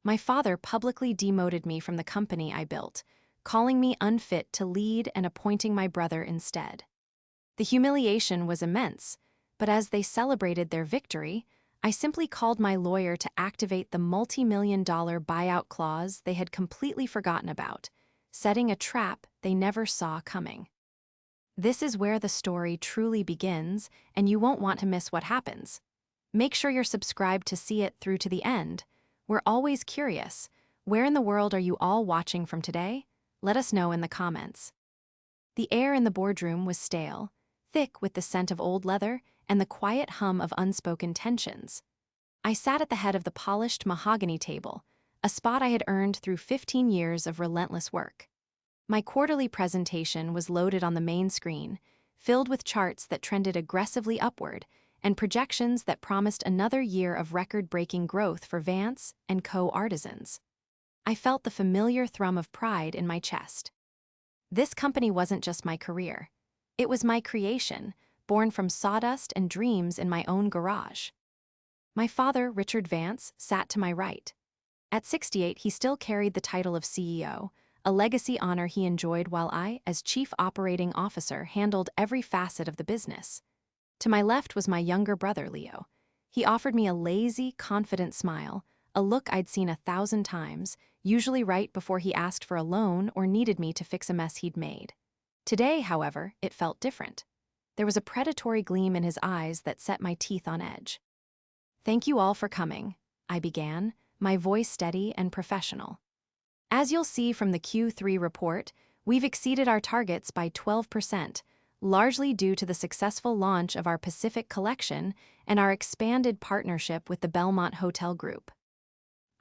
My father publicly demoted me from the company I built, calling me unfit to lead and appointing my brother instead. The humiliation was immense, but as they celebrated their victory, I simply called my lawyer to activate the multi-million-dollar buyout clause they had completely forgotten about, setting a trap they never saw coming. This is where the story truly begins, and you won't want to miss what happens. Make sure you're subscribed to see it through to the end. We're always curious. Where in the world are you all watching from today? Let us know in the comments. The air in the boardroom was stale, thick with the scent of old leather and the quiet hum of unspoken tensions. I sat at the head of the polished mahogany table, a spot I had earned through 15 years of relentless work. My quarterly presentation was loaded on the main screen, filled with charts that trended aggressively upward and projections that promised another year of record-breaking growth for Vance and Co. Artisans. I felt the familiar thrum of pride in my chest. This company wasn't just my career. It was my creation, born from sawdust and dreams in my own garage. My father, Richard Vance, sat to my right. At 68, he still carried the title of CEO, a legacy honor he enjoyed while I, as Chief Operating Officer, handled every facet of the business. To my left was my younger brother, Leo. He offered me a lazy, confident smile, a look I'd seen 1,000 times, usually right before he asked for a loan or needed me to fix a mess he'd made. Today, however, it felt different. There was a predatory gleam in his eyes that set my teeth on edge. "Thank you all for coming," I began, my voice steady and professional. "As you'll see from the Q3 report, we've exceeded our targets by 12%, largely due to the successful launch of our Pacific Collection and our expanded partnership with the Belmont Hotel Group."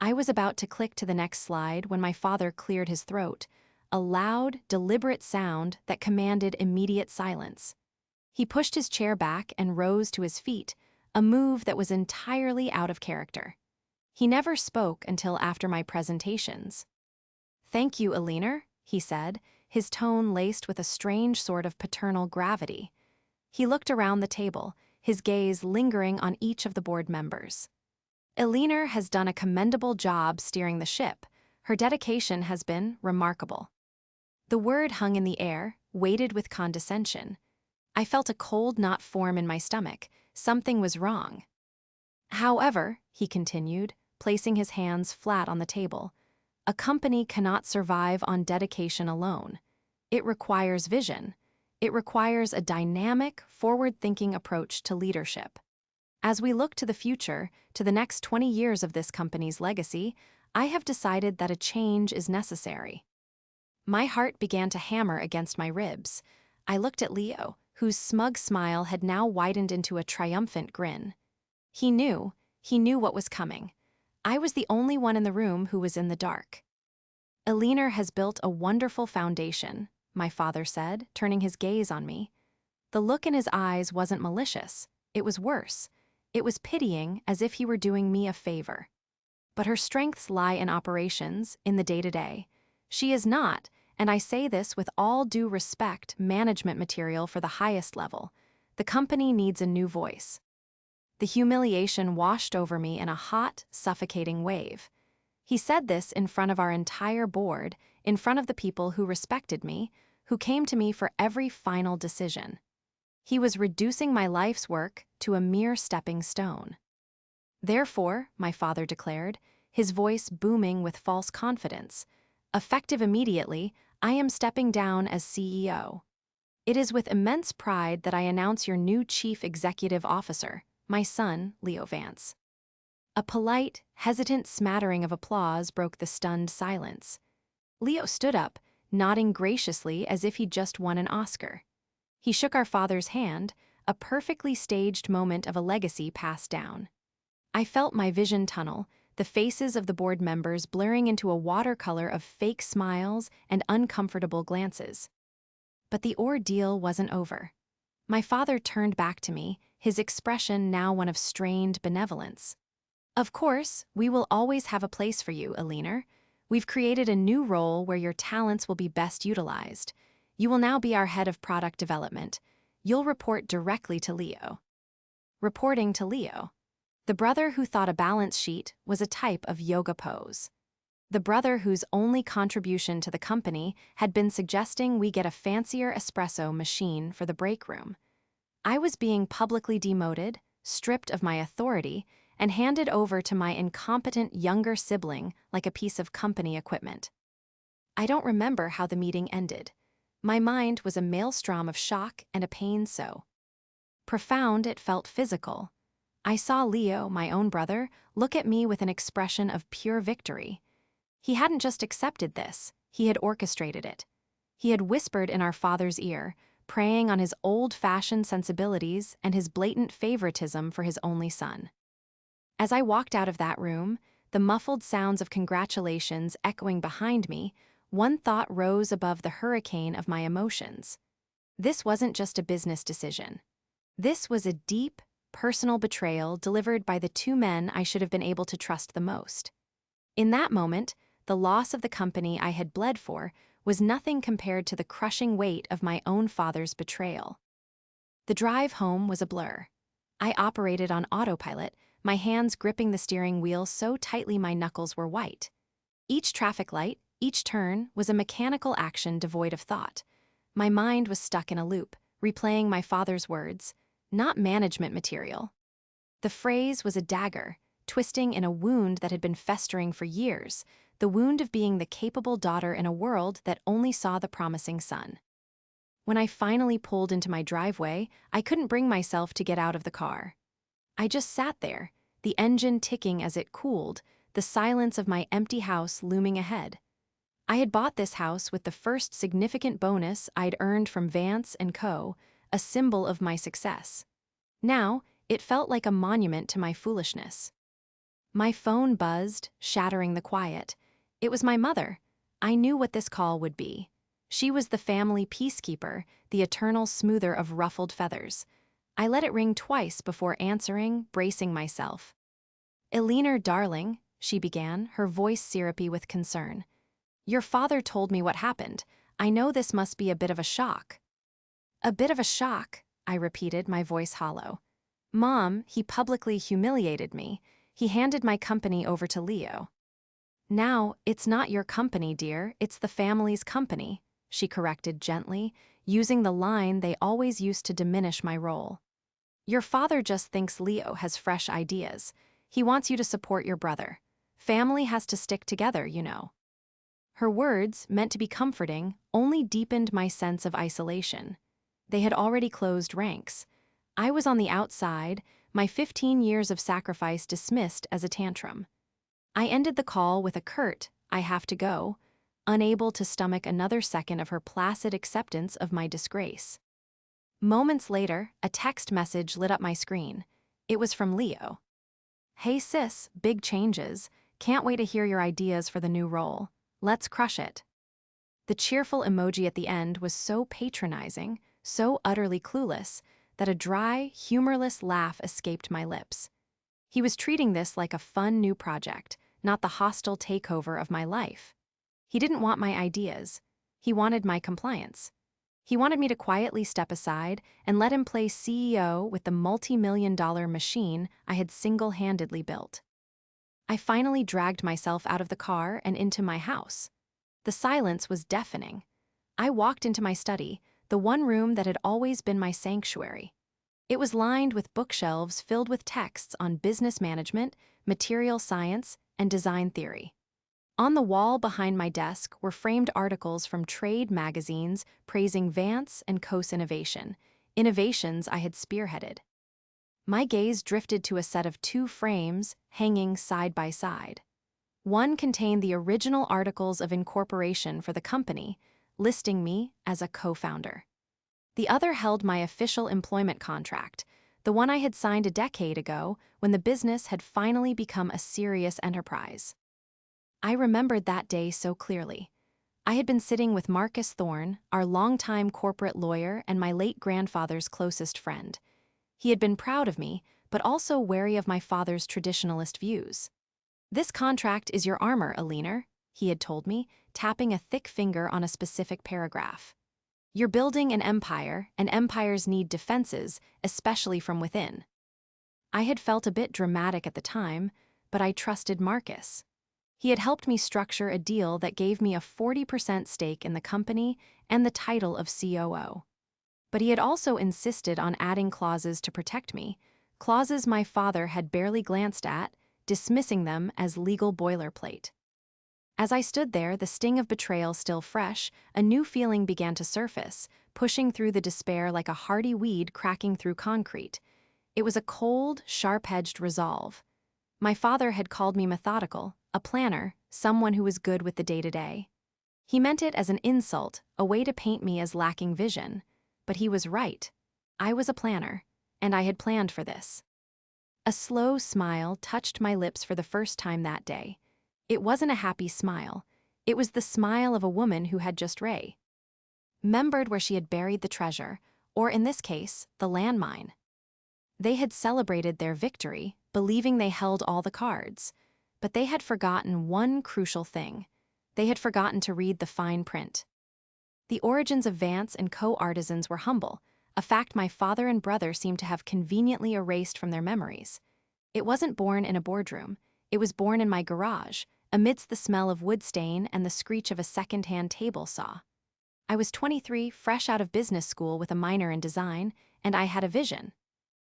I was about to click to the next slide when my father cleared his throat, a loud, deliberate sound that commanded immediate silence. He pushed his chair back and rose to his feet, a move that was entirely out of character. He never spoke until after my presentations. "Thank you, Aliner," he said, his tone laced with a strange sort of paternal gravity. He looked around the table, his gaze lingering on each of the board members. "Aliner has done a commendable job steering the ship. Her dedication has been remarkable." The word hung in the air, weighted with condescension. I felt a cold knot form in my stomach. Something was wrong. "However," he continued, placing his hands flat on the table, "a company cannot survive on dedication alone. It requires vision. It requires a dynamic, forward-thinking approach to leadership. As we look to the future, to the next 20 years of this company's legacy, I have decided that a change is necessary." My heart began to hammer against my ribs. I looked at Leo, whose smug smile had now widened into a triumphant grin. He knew what was coming. I was the only one in the room who was in the dark. "Aliner has built a wonderful foundation," my father said, turning his gaze on me. The look in his eyes wasn't malicious. It was worse. It was pitying, as if he were doing me a favor. "But her strengths lie in operations, in the day-to-day. She is not, and I say this with all due respect, management material for the highest level. The company needs a new voice." The humiliation washed over me in a hot, suffocating wave. He said this in front of our entire board, in front of the people who respected me, who came to me for every final decision. He was reducing my life's work to a mere stepping stone. "Therefore," my father declared, his voice booming with false confidence, "effective immediately, I am stepping down as CEO. It is with immense pride that I announce your new Chief Executive Officer, my son, Leo Vance." A polite, hesitant smattering of applause broke the stunned silence. Leo stood up, nodding graciously as if he'd just won an Oscar. He shook our father's hand, a perfectly staged moment of a legacy passed down. I felt my vision tunnel, the faces of the board members blurring into a watercolor of fake smiles and uncomfortable glances. But the ordeal wasn't over. My father turned back to me, his expression now one of strained benevolence. "Of course, we will always have a place for you, Aliner. We've created a new role where your talents will be best utilized. You will now be our head of product development. You'll report directly to Leo." Reporting to Leo. The brother who thought a balance sheet was a type of yoga pose. The brother whose only contribution to the company had been suggesting we get a fancier espresso machine for the break room. I was being publicly demoted, stripped of my authority, and handed over to my incompetent younger sibling like a piece of company equipment. I don't remember how the meeting ended. My mind was a maelstrom of shock and a pain so profound it felt physical. I saw Leo, my own brother, look at me with an expression of pure victory. He hadn't just accepted this, he had orchestrated it. He had whispered in our father's ear, preying on his old-fashioned sensibilities and his blatant favoritism for his only son. As I walked out of that room, the muffled sounds of congratulations echoing behind me, one thought rose above the hurricane of my emotions. This wasn't just a business decision. This was a deep, personal betrayal delivered by the two men I should have been able to trust the most. In that moment, the loss of the company I had bled for was nothing compared to the crushing weight of my own father's betrayal. The drive home was a blur. I operated on autopilot, my hands gripping the steering wheel so tightly my knuckles were white. Each traffic light, each turn, was a mechanical action devoid of thought. My mind was stuck in a loop, replaying my father's words, not management material. The phrase was a dagger, twisting in a wound that had been festering for years, the wound of being the capable daughter in a world that only saw the promising son. When I finally pulled into my driveway, I couldn't bring myself to get out of the car. I just sat there, the engine ticking as it cooled, the silence of my empty house looming ahead. I had bought this house with the first significant bonus I'd earned from Vance & Co., a symbol of my success. Now, it felt like a monument to my foolishness. My phone buzzed, shattering the quiet. It was my mother. I knew what this call would be. She was the family peacekeeper, the eternal smoother of ruffled feathers. I let it ring twice before answering, bracing myself. "Eleanor, darling," she began, her voice syrupy with concern. "Your father told me what happened. I know this must be a bit of a shock." "A bit of a shock," I repeated, my voice hollow. "Mom, he publicly humiliated me. He handed my company over to Leo." "Now, it's not your company, dear, it's the family's company," she corrected gently, using the line they always used to diminish my role. "Your father just thinks Leo has fresh ideas. He wants you to support your brother. Family has to stick together, you know." Her words, meant to be comforting, only deepened my sense of isolation. They had already closed ranks. I was on the outside, my 15 years of sacrifice dismissed as a tantrum. I ended the call with a curt, "I have to go," unable to stomach another second of her placid acceptance of my disgrace. Moments later, a text message lit up my screen. It was from Leo. "Hey sis, big changes. Can't wait to hear your ideas for the new role. Let's crush it." The cheerful emoji at the end was so patronizing, so utterly clueless, that a dry, humorless laugh escaped my lips. He was treating this like a fun new project, not the hostile takeover of my life. He didn't want my ideas. He wanted my compliance. He wanted me to quietly step aside and let him play CEO with the multi-million-dollar machine I had single-handedly built. I finally dragged myself out of the car and into my house. The silence was deafening. I walked into my study, the one room that had always been my sanctuary. It was lined with bookshelves filled with texts on business management, material science, and design theory. On the wall behind my desk were framed articles from trade magazines praising Vance & Co.'s innovation, innovations I had spearheaded. My gaze drifted to a set of two frames hanging side by side. One contained the original articles of incorporation for the company, listing me as a co-founder. The other held my official employment contract, the one I had signed a decade ago when the business had finally become a serious enterprise. I remembered that day so clearly. I had been sitting with Marcus Thorne, our longtime corporate lawyer and my late grandfather's closest friend. He had been proud of me, but also wary of my father's traditionalist views. "This contract is your armor, Eleanor," he had told me, tapping a thick finger on a specific paragraph. "You're building an empire, and empires need defenses, especially from within." I had felt a bit dramatic at the time, but I trusted Marcus. He had helped me structure a deal that gave me a 40% stake in the company and the title of COO. But he had also insisted on adding clauses to protect me, clauses my father had barely glanced at, dismissing them as legal boilerplate. As I stood there, the sting of betrayal still fresh, a new feeling began to surface, pushing through the despair like a hardy weed cracking through concrete. It was a cold, sharp-edged resolve. My father had called me methodical, a planner, someone who was good with the day-to-day. He meant it as an insult, a way to paint me as lacking vision. But he was right. I was a planner, and I had planned for this. A slow smile touched my lips for the first time that day. It wasn't a happy smile. It was the smile of a woman who had just remembered where she had buried the treasure, or in this case, the landmine. They had celebrated their victory, believing they held all the cards. But they had forgotten one crucial thing. They had forgotten to read the fine print. The origins of Vance & Co. artisans were humble, a fact my father and brother seemed to have conveniently erased from their memories. It wasn't born in a boardroom. It was born in my garage, amidst the smell of wood stain and the screech of a second-hand table saw. I was 23, fresh out of business school with a minor in design, and I had a vision.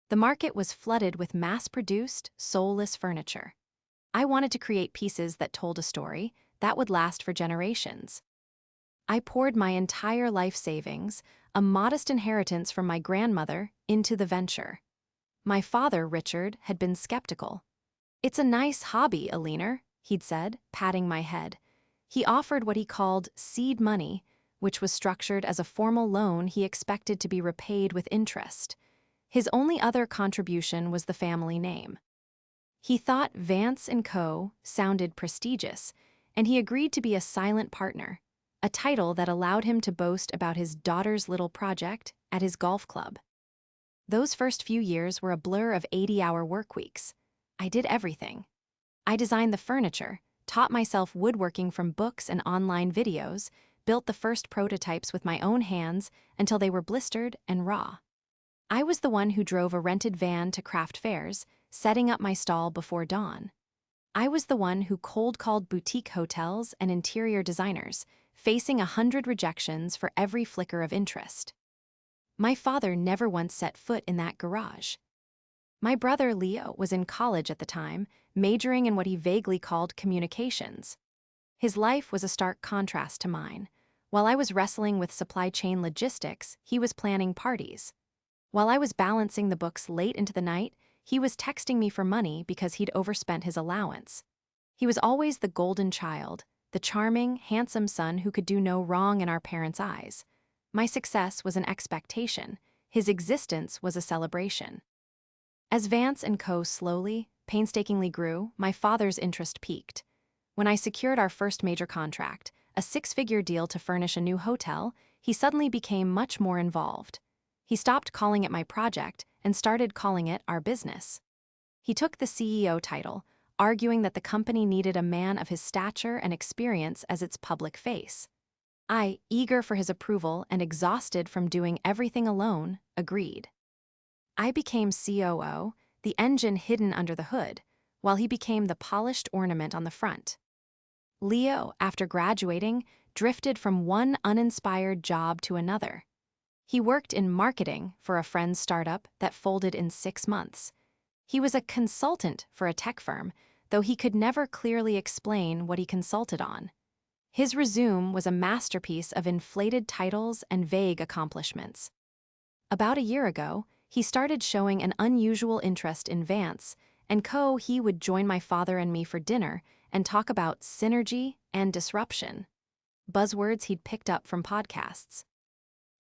The market was flooded with mass-produced, soulless furniture. I wanted to create pieces that told a story that would last for generations. I poured my entire life savings, a modest inheritance from my grandmother, into the venture. My father, Richard, had been skeptical. "It's a nice hobby, Alina," he'd said, patting my head. He offered what he called seed money, which was structured as a formal loan he expected to be repaid with interest. His only other contribution was the family name. He thought Vance & Co. sounded prestigious, and he agreed to be a silent partner, a title that allowed him to boast about his daughter's little project at his golf club. Those first few years were a blur of 80-hour work weeks. I did everything. I designed the furniture, taught myself woodworking from books and online videos, built the first prototypes with my own hands until they were blistered and raw. I was the one who drove a rented van to craft fairs, setting up my stall before dawn. I was the one who cold-called boutique hotels and interior designers, facing 100 rejections for every flicker of interest. My father never once set foot in that garage. My brother Leo was in college at the time, majoring in what he vaguely called communications. His life was a stark contrast to mine. While I was wrestling with supply chain logistics, he was planning parties. While I was balancing the books late into the night, he was texting me for money because he'd overspent his allowance. He was always the golden child, the charming, handsome son who could do no wrong in our parents' eyes. My success was an expectation. His existence was a celebration. As Vance & Co. slowly, painstakingly grew, my father's interest peaked. When I secured our first major contract, a 6-figure deal to furnish a new hotel, he suddenly became much more involved. He stopped calling it my project and started calling it our business. He took the CEO title, arguing that the company needed a man of his stature and experience as its public face. I, eager for his approval and exhausted from doing everything alone, agreed. I became COO, the engine hidden under the hood, while he became the polished ornament on the front. Leo, after graduating, drifted from one uninspired job to another. He worked in marketing for a friend's startup that folded in 6 months. He was a consultant for a tech firm, though he could never clearly explain what he consulted on. His resume was a masterpiece of inflated titles and vague accomplishments. About a year ago, he started showing an unusual interest in Vance & Co. He would join my father and me for dinner and talk about synergy and disruption, buzzwords he'd picked up from podcasts.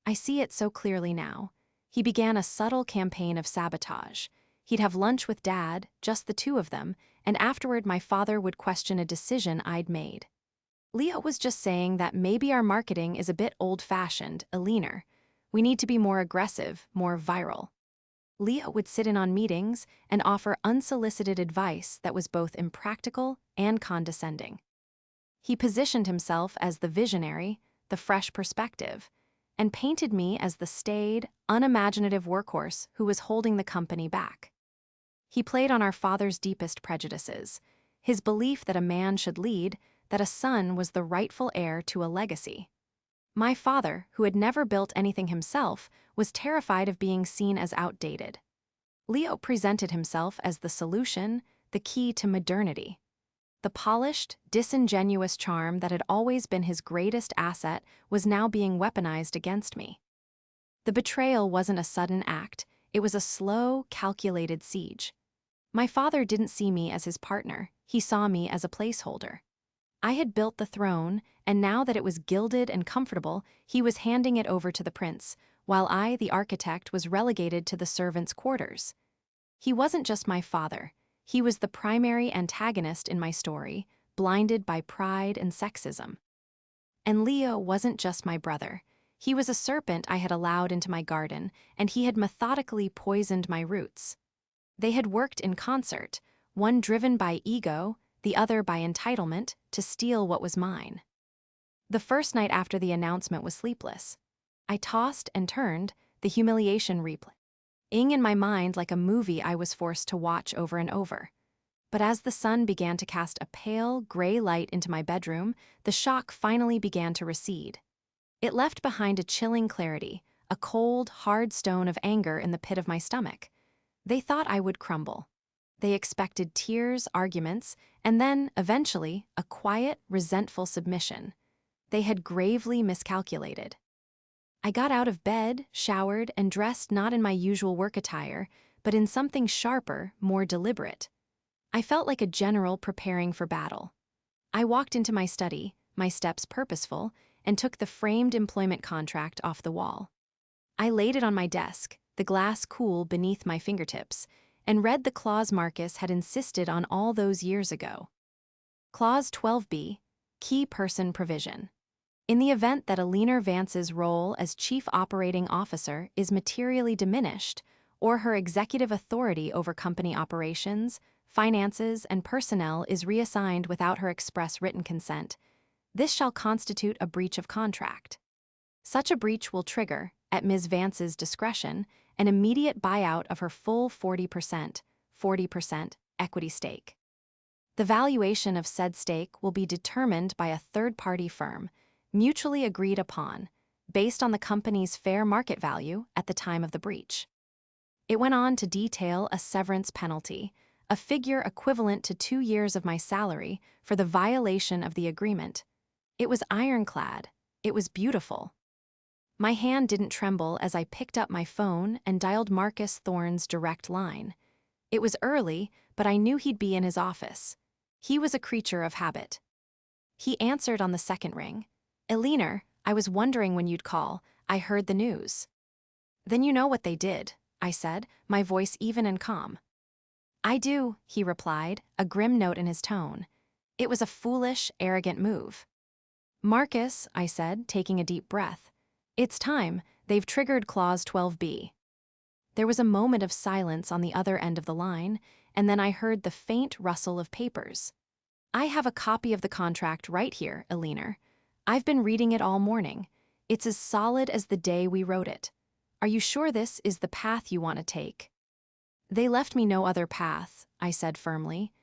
I see it so clearly now. He began a subtle campaign of sabotage. He'd have lunch with Dad, just the two of them, and afterward my father would question a decision I'd made. Leo was just saying that maybe our marketing is a bit old-fashioned, a leaner. We need to be more aggressive, more viral. Leo would sit in on meetings and offer unsolicited advice that was both impractical and condescending. He positioned himself as the visionary, the fresh perspective, and painted me as the staid, unimaginative workhorse who was holding the company back. He played on our father's deepest prejudices, his belief that a man should lead, that a son was the rightful heir to a legacy. My father, who had never built anything himself, was terrified of being seen as outdated. Leo presented himself as the solution, the key to modernity. The polished, disingenuous charm that had always been his greatest asset was now being weaponized against me. The betrayal wasn't a sudden act, it was a slow, calculated siege. My father didn't see me as his partner, he saw me as a placeholder. I had built the throne, and now that it was gilded and comfortable, he was handing it over to the prince, while I, the architect, was relegated to the servants' quarters. He wasn't just my father, he was the primary antagonist in my story, blinded by pride and sexism. And Leo wasn't just my brother. He was a serpent I had allowed into my garden, and he had methodically poisoned my roots. They had worked in concert, one driven by ego, the other by entitlement, to steal what was mine. The first night after the announcement was sleepless. I tossed and turned, the humiliation replaying in my mind like a movie I was forced to watch over and over. But as the sun began to cast a pale, gray light into my bedroom, the shock finally began to recede. It left behind a chilling clarity, a cold, hard stone of anger in the pit of my stomach. They thought I would crumble. They expected tears, arguments, and then, eventually, a quiet, resentful submission. They had gravely miscalculated. I got out of bed, showered, and dressed not in my usual work attire, but in something sharper, more deliberate. I felt like a general preparing for battle. I walked into my study, my steps purposeful, and took the framed employment contract off the wall. I laid it on my desk, the glass cool beneath my fingertips, and read the clause Marcus had insisted on all those years ago. Clause 12b, Key Person Provision. In the event that Alina Vance's role as Chief Operating Officer is materially diminished, or her executive authority over company operations, finances, and personnel is reassigned without her express written consent, this shall constitute a breach of contract. Such a breach will trigger, at Ms. Vance's discretion, an immediate buyout of her full 40% equity stake. The valuation of said stake will be determined by a third-party firm, mutually agreed upon, based on the company's fair market value at the time of the breach. It went on to detail a severance penalty, a figure equivalent to 2 years of my salary for the violation of the agreement. It was ironclad. It was beautiful. My hand didn't tremble as I picked up my phone and dialed Marcus Thorne's direct line. It was early, but I knew he'd be in his office. He was a creature of habit. He answered on the second ring. "Alina, I was wondering when you'd call. I heard the news." "Then you know what they did," I said, my voice even and calm. "I do," he replied, a grim note in his tone. "It was a foolish, arrogant move." "Marcus," I said, taking a deep breath. "It's time. They've triggered Clause 12b. There was a moment of silence on the other end of the line, and then I heard the faint rustle of papers. "I have a copy of the contract right here, Alina. I've been reading it all morning. It's as solid as the day we wrote it. Are you sure this is the path you want to take?" "They left me no other path," I said firmly.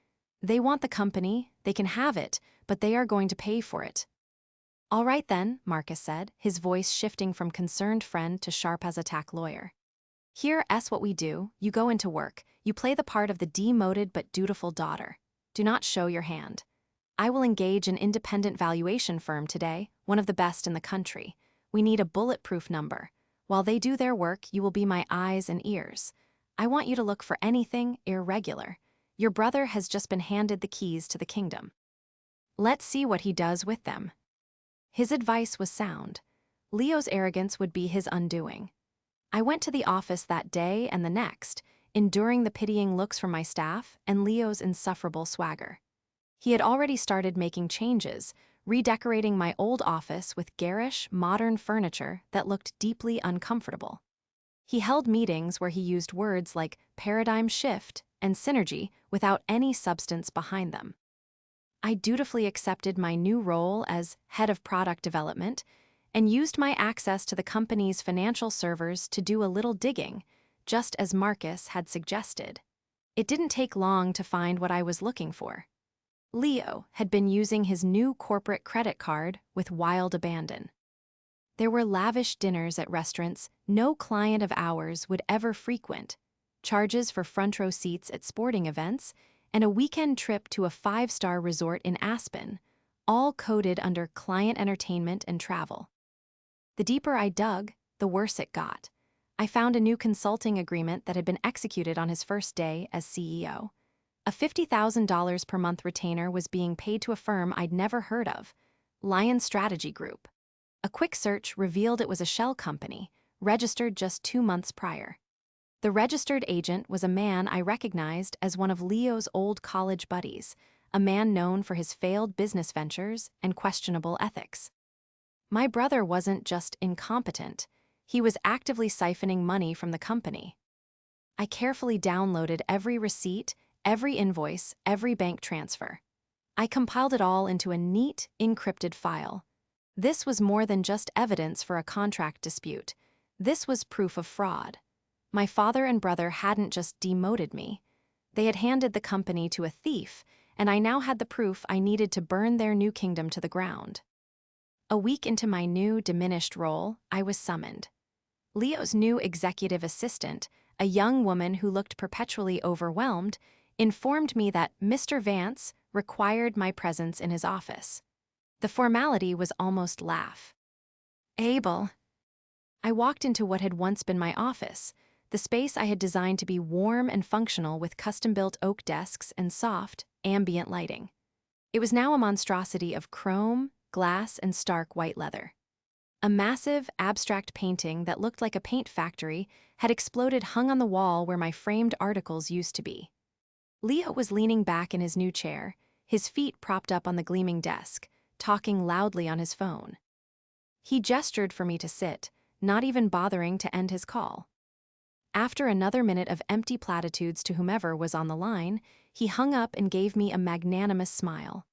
"They want the company, they can have it, but they are going to pay for it." "All right then," Marcus said, his voice shifting from concerned friend to sharp-as-a-tack lawyer. "Here's what we do. You go into work. You play the part of the demoted but dutiful daughter. Do not show your hand. I will engage an independent valuation firm today, one of the best in the country. We need a bulletproof number. While they do their work, you will be my eyes and ears. I want you to look for anything irregular. Your brother has just been handed the keys to the kingdom. Let's see what he does with them." His advice was sound. Leo's arrogance would be his undoing. I went to the office that day and the next, enduring the pitying looks from my staff and Leo's insufferable swagger. He had already started making changes, redecorating my old office with garish, modern furniture that looked deeply uncomfortable. He held meetings where he used words like paradigm shift and synergy without any substance behind them. I dutifully accepted my new role as head of product development and used my access to the company's financial servers to do a little digging, just as Marcus had suggested. It didn't take long to find what I was looking for. Leo had been using his new corporate credit card with wild abandon. There were lavish dinners at restaurants no client of ours would ever frequent, charges for front-row seats at sporting events, and a weekend trip to a five-star resort in Aspen, all coded under client entertainment and travel. The deeper I dug, the worse it got. I found a new consulting agreement that had been executed on his first day as CEO. A $50,000 per month retainer was being paid to a firm I'd never heard of, Lion Strategy Group. A quick search revealed it was a shell company, registered just 2 months prior. The registered agent was a man I recognized as one of Leo's old college buddies, a man known for his failed business ventures and questionable ethics. My brother wasn't just incompetent, he was actively siphoning money from the company. I carefully downloaded every receipt, every invoice, every bank transfer. I compiled it all into a neat, encrypted file. This was more than just evidence for a contract dispute. This was proof of fraud. My father and brother hadn't just demoted me. They had handed the company to a thief, and I now had the proof I needed to burn their new kingdom to the ground. A week into my new, diminished role, I was summoned. Leo's new executive assistant, a young woman who looked perpetually overwhelmed, informed me that Mr. Vance required my presence in his office. The formality was almost laugh. Abel. I walked into what had once been my office, the space I had designed to be warm and functional with custom-built oak desks and soft, ambient lighting. It was now a monstrosity of chrome, glass, and stark white leather. A massive, abstract painting that looked like a paint factory had exploded hung on the wall where my framed articles used to be. Leo was leaning back in his new chair, his feet propped up on the gleaming desk, talking loudly on his phone. He gestured for me to sit, not even bothering to end his call. After another minute of empty platitudes to whomever was on the line, he hung up and gave me a magnanimous smile.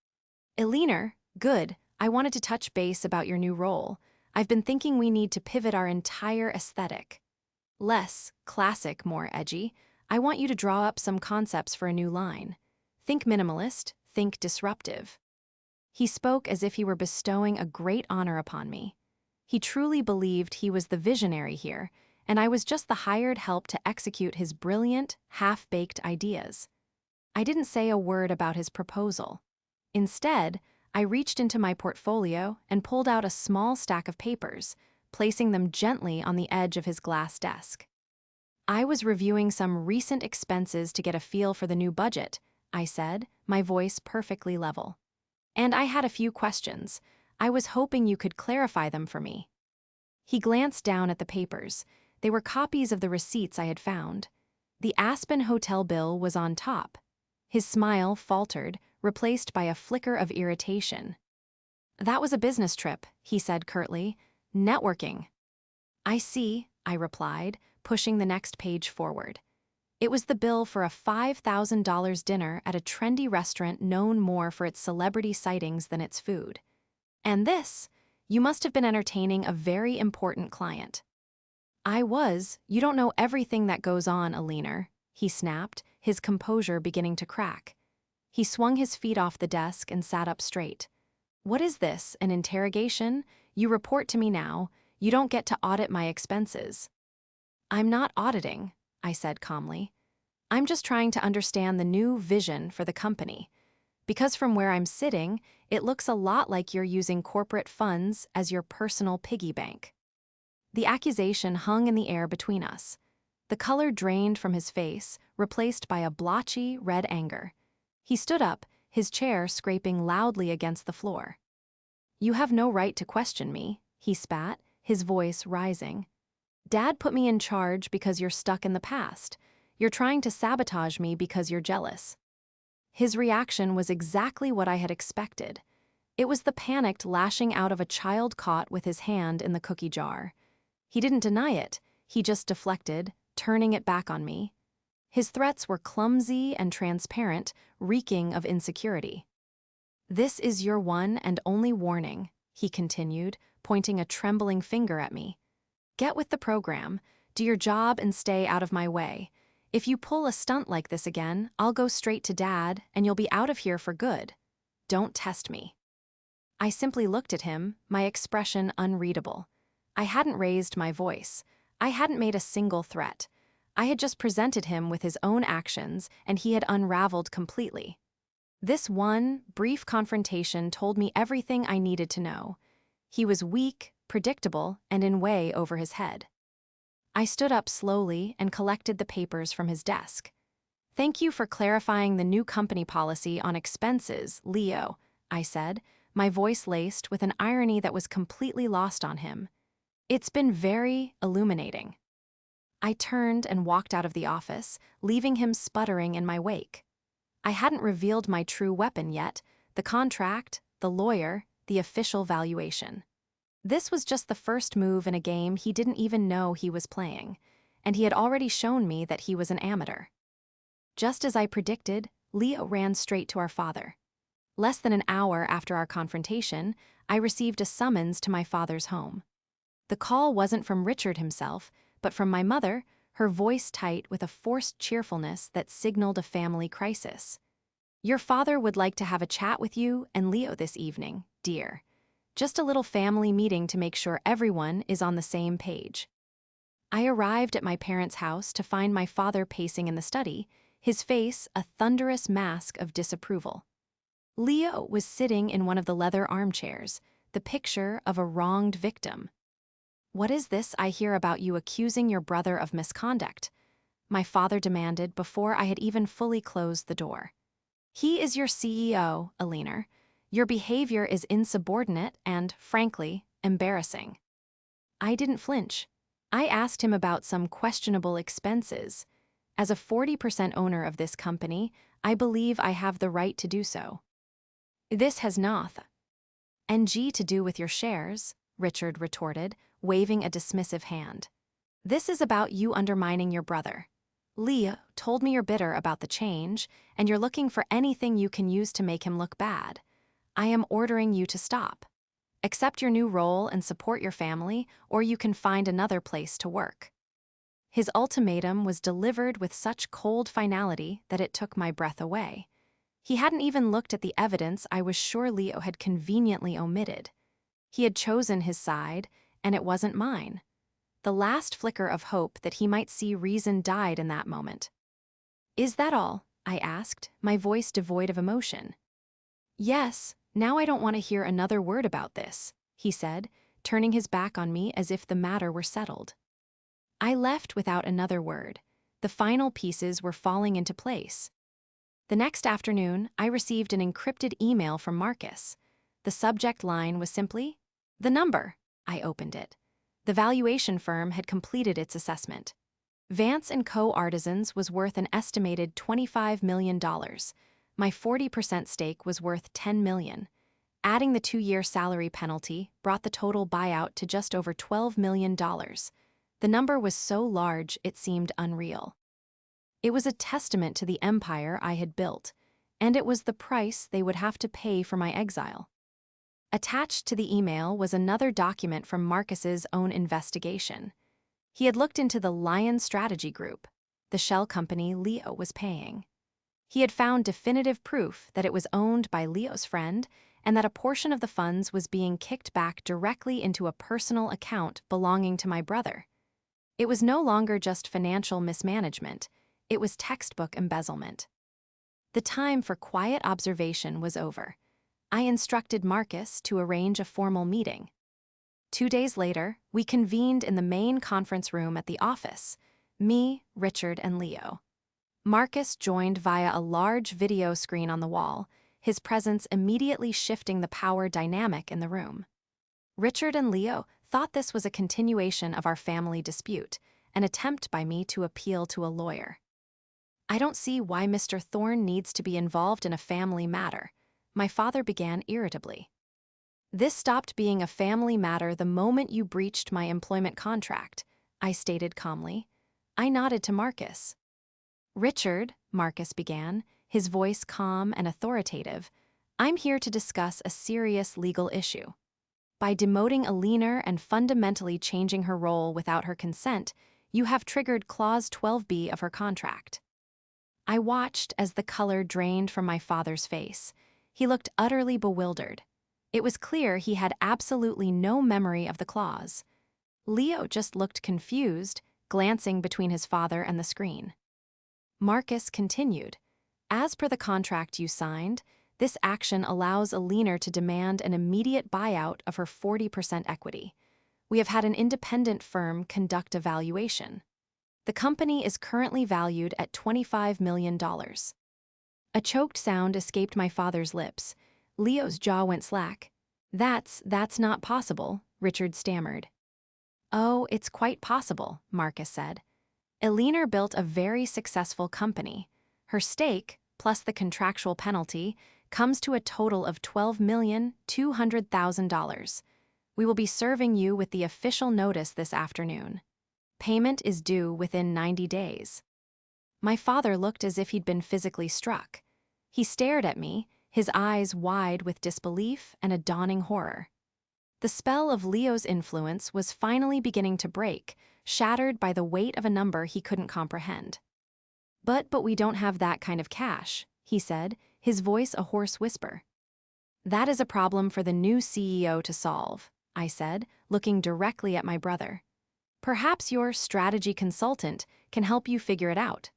Eleanor, good, I wanted to touch base about your new role. I've been thinking we need to pivot our entire aesthetic. Less classic, more edgy. I want you to draw up some concepts for a new line. Think minimalist, think disruptive. He spoke as if he were bestowing a great honor upon me. He truly believed he was the visionary here, and I was just the hired help to execute his brilliant, half-baked ideas. I didn't say a word about his proposal. Instead, I reached into my portfolio and pulled out a small stack of papers, placing them gently on the edge of his glass desk. I was reviewing some recent expenses to get a feel for the new budget, I said, my voice perfectly level. And I had a few questions. I was hoping you could clarify them for me. He glanced down at the papers. They were copies of the receipts I had found. The Aspen hotel bill was on top. His smile faltered, replaced by a flicker of irritation. That was a business trip, he said curtly. Networking. I see, I replied, pushing the next page forward. It was the bill for a $5,000 dinner at a trendy restaurant known more for its celebrity sightings than its food. And this, you must have been entertaining a very important client. I was. You don't know everything that goes on, Eleanor, he snapped, his composure beginning to crack. He swung his feet off the desk and sat up straight. What is this, an interrogation? You report to me now. You don't get to audit my expenses. I'm not auditing, I said calmly. I'm just trying to understand the new vision for the company. Because from where I'm sitting, it looks a lot like you're using corporate funds as your personal piggy bank. The accusation hung in the air between us. The color drained from his face, replaced by a blotchy, red anger. He stood up, his chair scraping loudly against the floor. You have no right to question me, he spat, his voice rising. Dad put me in charge because you're stuck in the past. You're trying to sabotage me because you're jealous. His reaction was exactly what I had expected. It was the panicked lashing out of a child caught with his hand in the cookie jar. He didn't deny it, he just deflected, turning it back on me. His threats were clumsy and transparent, reeking of insecurity. This is your one and only warning, he continued, pointing a trembling finger at me. Get with the program, do your job and stay out of my way. If you pull a stunt like this again, I'll go straight to Dad and you'll be out of here for good. Don't test me." I simply looked at him, my expression unreadable. I hadn't raised my voice. I hadn't made a single threat. I had just presented him with his own actions, and he had unraveled completely. This one, brief confrontation told me everything I needed to know. He was weak, predictable, and in way over his head. I stood up slowly and collected the papers from his desk. "Thank you for clarifying the new company policy on expenses, Leo," I said, my voice laced with an irony that was completely lost on him. "It's been very illuminating." I turned and walked out of the office, leaving him sputtering in my wake. I hadn't revealed my true weapon yet: the contract, the lawyer, the official valuation. This was just the first move in a game he didn't even know he was playing, and he had already shown me that he was an amateur. Just as I predicted, Leo ran straight to our father. Less than an hour after our confrontation, I received a summons to my father's home. The call wasn't from Richard himself, but from my mother, her voice tight with a forced cheerfulness that signaled a family crisis. "Your father would like to have a chat with you and Leo this evening, dear. Just a little family meeting to make sure everyone is on the same page." I arrived at my parents' house to find my father pacing in the study, his face a thunderous mask of disapproval. Leo was sitting in one of the leather armchairs, the picture of a wronged victim. "What is this I hear about you accusing your brother of misconduct?" my father demanded before I had even fully closed the door. "He is your CEO, Alina. Your behavior is insubordinate and, frankly, embarrassing." I didn't flinch. I asked him about some questionable expenses. As a 40% owner of this company, I believe I have the right to do so. "This has nothing to do with your shares," Richard retorted, waving a dismissive hand. "This is about you undermining your brother. Leo told me you're bitter about the change, and you're looking for anything you can use to make him look bad. I am ordering you to stop. Accept your new role and support your family, or you can find another place to work." His ultimatum was delivered with such cold finality that it took my breath away. He hadn't even looked at the evidence I was sure Leo had conveniently omitted. He had chosen his side, and it wasn't mine. The last flicker of hope that he might see reason died in that moment. "Is that all?" I asked, my voice devoid of emotion. "Yes, now I don't want to hear another word about this," he said, turning his back on me as if the matter were settled. I left without another word. The final pieces were falling into place. The next afternoon, I received an encrypted email from Marcus. The subject line was simply, "The number." I opened it. The valuation firm had completed its assessment. Vance & Co. Artisans was worth an estimated $25 million. My 40% stake was worth $10 million. Adding the 2-year salary penalty brought the total buyout to just over $12 million. The number was so large it seemed unreal. It was a testament to the empire I had built, and it was the price they would have to pay for my exile. Attached to the email was another document from Marcus's own investigation. He had looked into the Lion Strategy Group, the shell company Leo was paying. He had found definitive proof that it was owned by Leo's friend and that a portion of the funds was being kicked back directly into a personal account belonging to my brother. It was no longer just financial mismanagement. It was textbook embezzlement. The time for quiet observation was over. I instructed Marcus to arrange a formal meeting. 2 days later, we convened in the main conference room at the office, me, Richard, and Leo. Marcus joined via a large video screen on the wall, his presence immediately shifting the power dynamic in the room. Richard and Leo thought this was a continuation of our family dispute, an attempt by me to appeal to a lawyer. "I don't see why Mr. Thorne needs to be involved in a family matter," my father began irritably. "This stopped being a family matter the moment you breached my employment contract," I stated calmly. I nodded to Marcus. "Richard," Marcus began, his voice calm and authoritative, "I'm here to discuss a serious legal issue. By demoting Alina and fundamentally changing her role without her consent, You have triggered Clause 12B of her contract." I watched as the color drained from my father's face. He looked utterly bewildered. It was clear he had absolutely no memory of the clause. Leo just looked confused, glancing between his father and the screen. Marcus continued, "As per the contract you signed, this action allows a liener to demand an immediate buyout of her 40% equity. We have had an independent firm conduct a valuation. The company is currently valued at $25 million. A choked sound escaped my father's lips. Leo's jaw went slack. That's not possible," Richard stammered. "Oh, it's quite possible," Marcus said. "Eleanor built a very successful company. Her stake, plus the contractual penalty, comes to a total of $12,200,000. We will be serving you with the official notice this afternoon. Payment is due within 90 days. My father looked as if he'd been physically struck. He stared at me, his eyes wide with disbelief and a dawning horror. The spell of Leo's influence was finally beginning to break, shattered by the weight of a number he couldn't comprehend. But we don't have that kind of cash," he said, his voice a hoarse whisper. "That is a problem for the new CEO to solve," I said, looking directly at my brother. "Perhaps your strategy consultant can help you figure it out."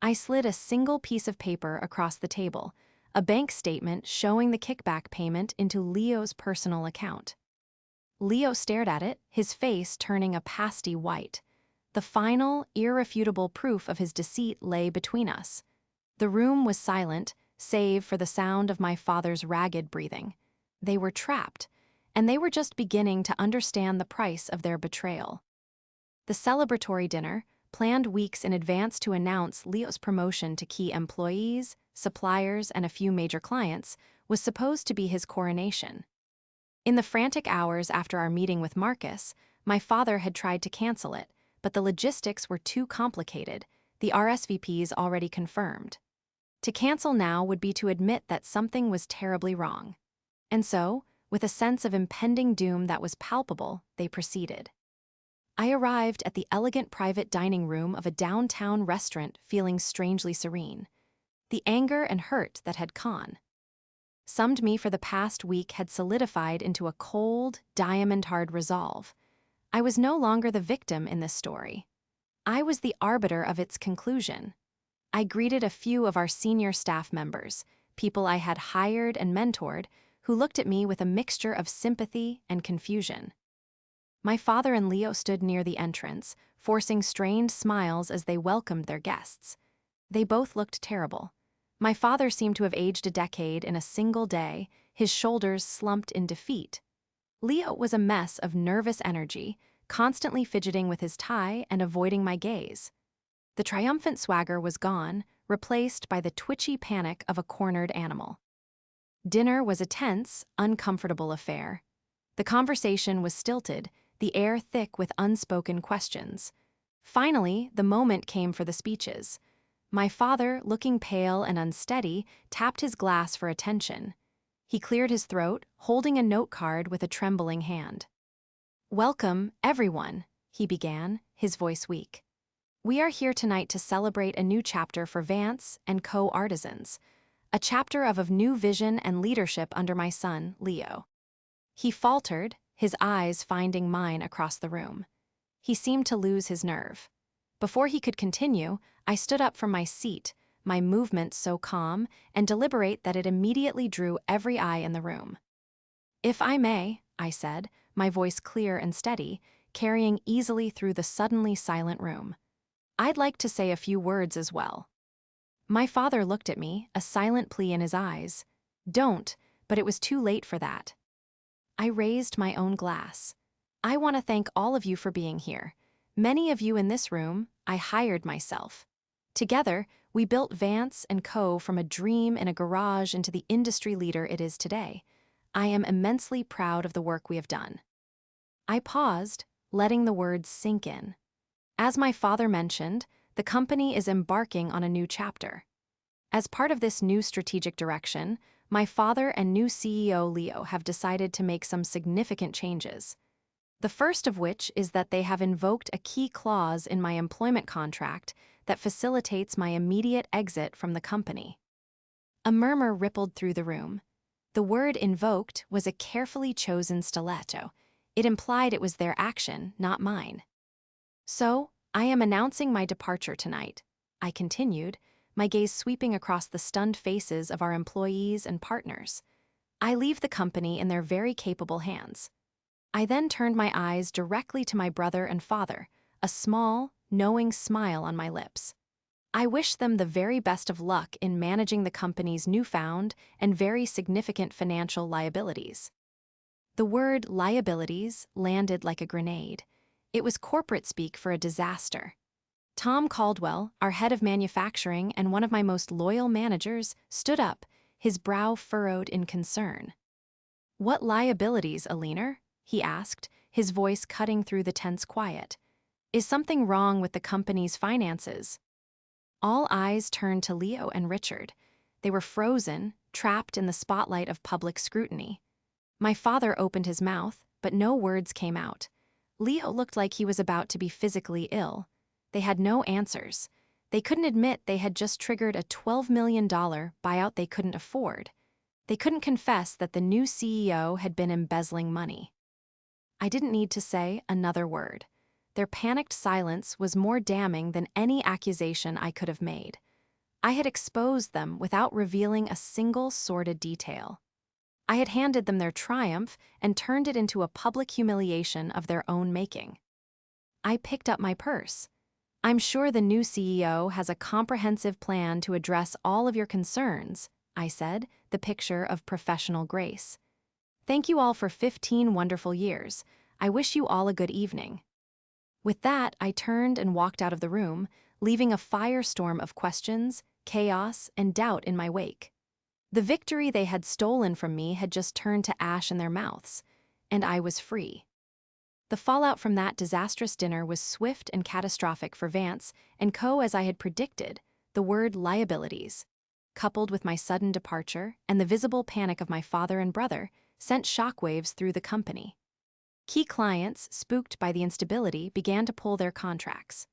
I slid a single piece of paper across the table, a bank statement showing the kickback payment into Leo's personal account. Leo stared at it, his face turning a pasty white. The final, irrefutable proof of his deceit lay between us. The room was silent, save for the sound of my father's ragged breathing. They were trapped, and they were just beginning to understand the price of their betrayal. The celebratory dinner, planned weeks in advance to announce Leo's promotion to key employees, suppliers, and a few major clients, was supposed to be his coronation. In the frantic hours after our meeting with Marcus, my father had tried to cancel it, but the logistics were too complicated, the RSVPs already confirmed. To cancel now would be to admit that something was terribly wrong. And so, with a sense of impending doom that was palpable, they proceeded. I arrived at the elegant private dining room of a downtown restaurant feeling strangely serene. The anger and hurt that had summed me for the past week had solidified into a cold, diamond-hard resolve. I was no longer the victim in this story. I was the arbiter of its conclusion. I greeted a few of our senior staff members, people I had hired and mentored, who looked at me with a mixture of sympathy and confusion. My father and Leo stood near the entrance, forcing strained smiles as they welcomed their guests. They both looked terrible. My father seemed to have aged a decade in a single day, his shoulders slumped in defeat. Leo was a mess of nervous energy, constantly fidgeting with his tie and avoiding my gaze. The triumphant swagger was gone, replaced by the twitchy panic of a cornered animal. Dinner was a tense, uncomfortable affair. The conversation was stilted, the air thick with unspoken questions. Finally, the moment came for the speeches. My father, looking pale and unsteady, tapped his glass for attention. He cleared his throat, holding a note card with a trembling hand. "Welcome, everyone," he began, his voice weak. "We are here tonight to celebrate a new chapter for Vance and Co. Artisans, a chapter of new vision and leadership under my son, Leo." He faltered, his eyes finding mine across the room. He seemed to lose his nerve. Before he could continue, I stood up from my seat, my movement so calm and deliberate that it immediately drew every eye in the room. "If I may," I said, my voice clear and steady, carrying easily through the suddenly silent room. "I'd like to say a few words as well." My father looked at me, a silent plea in his eyes. "Don't," but it was too late for that. I raised my own glass. "I want to thank all of you for being here. Many of you in this room, I hired myself. Together, we built Vance & Co. from a dream in a garage into the industry leader it is today. I am immensely proud of the work we have done." I paused, letting the words sink in. As my father mentioned, the company is embarking on a new chapter. As part of this new strategic direction, my father and new CEO Leo have decided to make some significant changes. The first of which is that they have invoked a key clause in my employment contract that facilitates my immediate exit from the company. A murmur rippled through the room. The word invoked was a carefully chosen stiletto. It implied it was their action, not mine. So, I am announcing my departure tonight, I continued, my gaze sweeping across the stunned faces of our employees and partners. I leave the company in their very capable hands. I then turned my eyes directly to my brother and father, a small, knowing smile on my lips. I wish them the very best of luck in managing the company's newfound and very significant financial liabilities. The word liabilities landed like a grenade. It was corporate speak for a disaster. Tom Caldwell, our head of manufacturing and one of my most loyal managers, stood up, his brow furrowed in concern. "What liabilities, Alina?" he asked, his voice cutting through the tense quiet. "Is something wrong with the company's finances?" All eyes turned to Leo and Richard. They were frozen, trapped in the spotlight of public scrutiny. My father opened his mouth, but no words came out. Leo looked like he was about to be physically ill. They had no answers. They couldn't admit they had just triggered a $12 million buyout they couldn't afford. They couldn't confess that the new CEO had been embezzling money. I didn't need to say another word. Their panicked silence was more damning than any accusation I could have made. I had exposed them without revealing a single sordid detail. I had handed them their triumph and turned it into a public humiliation of their own making. I picked up my purse. "I'm sure the new CEO has a comprehensive plan to address all of your concerns," I said, the picture of professional grace. "Thank you all for 15 wonderful years. I wish you all a good evening." With that, I turned and walked out of the room, leaving a firestorm of questions, chaos, and doubt in my wake. The victory they had stolen from me had just turned to ash in their mouths, and I was free. The fallout from that disastrous dinner was swift and catastrophic for Vance and Co. As I had predicted, the word liabilities, coupled with my sudden departure and the visible panic of my father and brother, sent shockwaves through the company. Key clients, spooked by the instability, began to pull their contracts.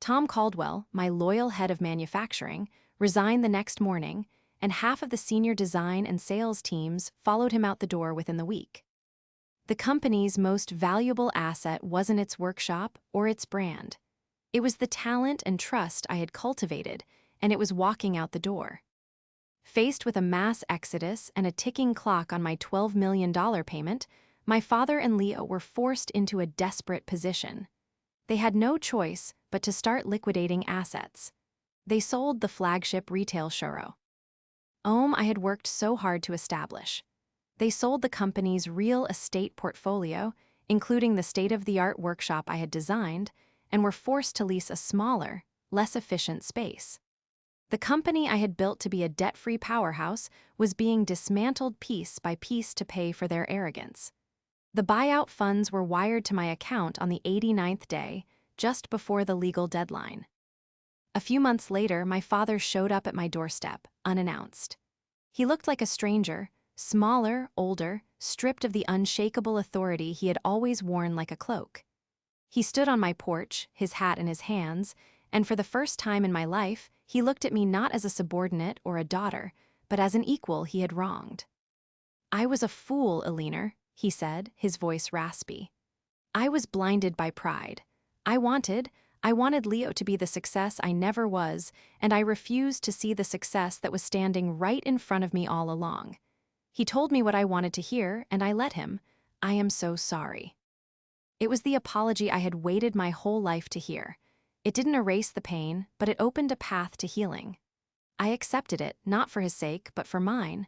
Tom Caldwell, my loyal head of manufacturing, resigned the next morning, and half of the senior design and sales teams followed him out the door within the week. The company's most valuable asset wasn't its workshop or its brand. It was the talent and trust I had cultivated, and it was walking out the door. Faced with a mass exodus and a ticking clock on my $12 million payment, my father and Leo were forced into a desperate position. They had no choice but to start liquidating assets. They sold the flagship retail showroom I had worked so hard to establish. They sold the company's real estate portfolio, including the state-of-the-art workshop I had designed, and were forced to lease a smaller, less efficient space. The company I had built to be a debt-free powerhouse was being dismantled piece by piece to pay for their arrogance. The buyout funds were wired to my account on the 89th day, just before the legal deadline. A few months later, my father showed up at my doorstep, unannounced. He looked like a stranger, smaller, older, stripped of the unshakable authority he had always worn like a cloak. He stood on my porch, his hat in his hands, and for the first time in my life, he looked at me not as a subordinate or a daughter, but as an equal he had wronged. "I was a fool, Alina," he said, his voice raspy. "I was blinded by pride. I wanted Leo to be the success I never was, and I refused to see the success that was standing right in front of me all along. He told me what I wanted to hear, and I let him. I am so sorry." It was the apology I had waited my whole life to hear. It didn't erase the pain, but it opened a path to healing. I accepted it, not for his sake, but for mine.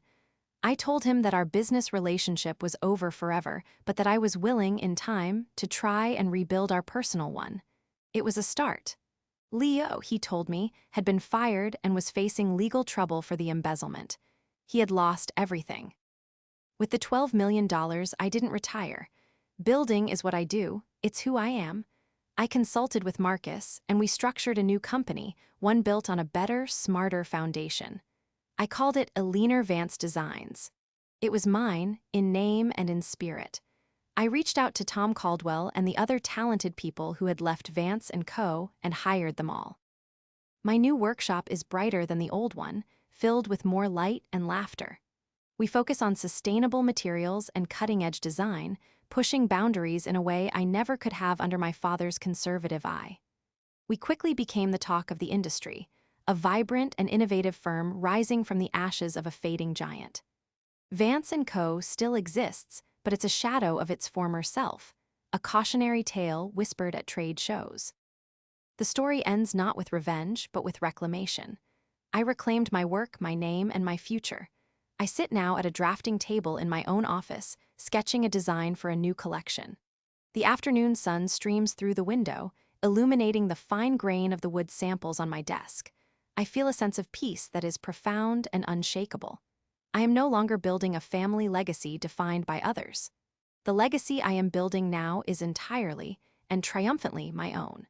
I told him that our business relationship was over forever, but that I was willing, in time, to try and rebuild our personal one. It was a start. Leo, he told me, had been fired and was facing legal trouble for the embezzlement. He had lost everything. With the $12 million, I didn't retire. Building is what I do, it's who I am. I consulted with Marcus, and we structured a new company, one built on a better, smarter foundation. I called it Alina Vance Designs. It was mine, in name and in spirit. I reached out to Tom Caldwell and the other talented people who had left Vance & Co. and hired them all. My new workshop is brighter than the old one, filled with more light and laughter. We focus on sustainable materials and cutting-edge design, pushing boundaries in a way I never could have under my father's conservative eye. We quickly became the talk of the industry, a vibrant and innovative firm rising from the ashes of a fading giant. Vance & Co. still exists, but it's a shadow of its former self, a cautionary tale whispered at trade shows. The story ends not with revenge, but with reclamation. I reclaimed my work, my name, and my future. I sit now at a drafting table in my own office, sketching a design for a new collection. The afternoon sun streams through the window, illuminating the fine grain of the wood samples on my desk. I feel a sense of peace that is profound and unshakable. I am no longer building a family legacy defined by others. The legacy I am building now is entirely and triumphantly my own.